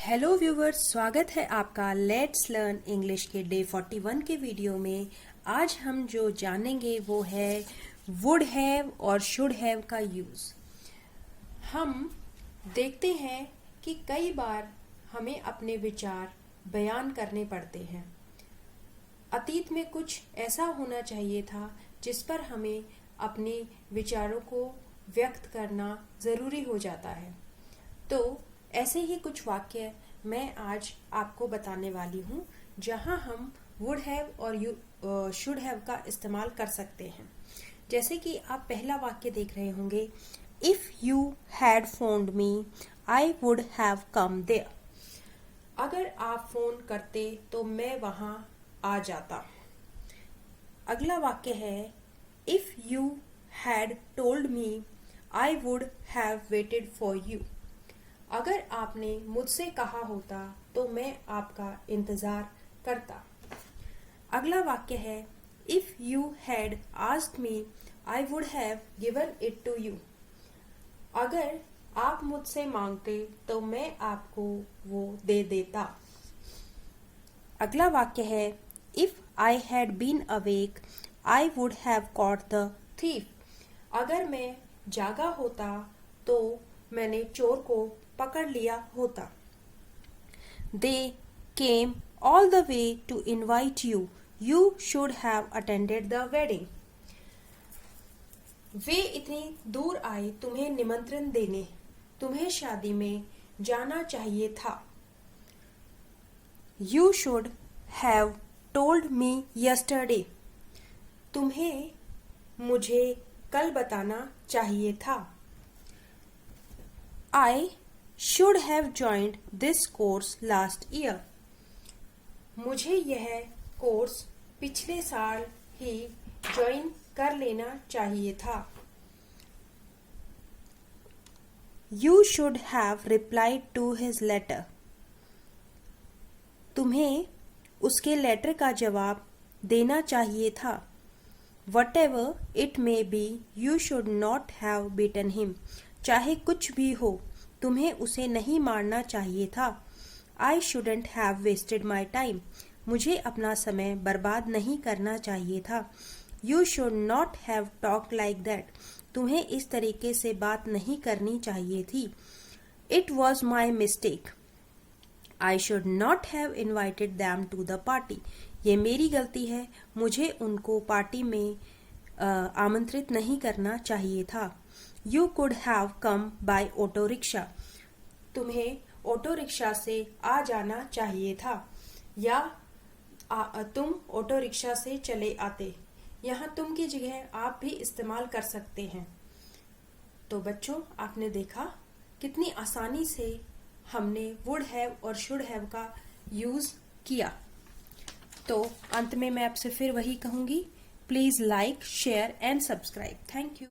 Hello viewers, स्वागत है आपका लेट्स लर्न इंग्लिश के डे 41 के वीडियो में। आज हम जो जानेंगे वो है वुड हैव और शुड हैव का यूज़। हम देखते हैं कि कई बार हमें अपने विचार बयान करने पड़ते हैं। अतीत में कुछ ऐसा होना चाहिए था जिस पर हमें अपने विचारों को व्यक्त करना ज़रूरी हो जाता है। तो ऐसे ही कुछ वाक्य मैं आज आपको बताने वाली हूँ जहाँ हम वुड हैव और शुड हैव का इस्तेमाल कर सकते हैं। जैसे कि आप पहला वाक्य देख रहे होंगे, if you had phoned me I would have come there. अगर आप फोन करते तो मैं वहां आ जाता। अगला वाक्य है, if you had told me I would have waited for you. अगर आपने मुझसे कहा होता तो मैं आपका इंतजार करता। अगला वाक्य है, if you had asked me I would have given it to you. अगर आप मुझसे मांगते तो मैं आपको वो दे देता। अगला वाक्य है, if I had been awake I would have caught the thief. अगर मैं जागा होता तो मैंने चोर को पकड़ लिया होता। They came all the way to invite you, you should have attended the wedding. वे इतनी दूर आए तुम्हें निमंत्रण देने, तुम्हें शादी में जाना चाहिए था। You should have told me yesterday. तुम्हें मुझे कल बताना चाहिए था। I should have joined this course last year. मुझे यह कोर्स पिछले साल ही ज्वाइन कर लेना चाहिए था। You should have replied to his letter. तुम्हें उसके लेटर का जवाब देना चाहिए था। Whatever it may be, you should not have beaten him. चाहे कुछ भी हो, तुम्हें उसे नहीं मारना चाहिए था। I shouldn't have wasted my time. मुझे अपना समय बर्बाद नहीं करना चाहिए था। You should not have talked like that. तुम्हें इस तरीके से बात नहीं करनी चाहिए थी। It was my mistake. I should not have invited them to the party. ये मेरी गलती है, मुझे उनको पार्टी में आमंत्रित नहीं करना चाहिए था। You could have come by auto rickshaw. तुम्हें ऑटो रिक्शा से आ जाना चाहिए था, या तुम ऑटो रिक्शा से चले आते। यहाँ तुम की जगह आप भी इस्तेमाल कर सकते हैं। तो बच्चों, आपने देखा कितनी आसानी से हमने वुड हैव और शुड हैव का यूज किया। तो अंत में मैं आपसे फिर वही कहूंगी, please like, share and subscribe. Thank you.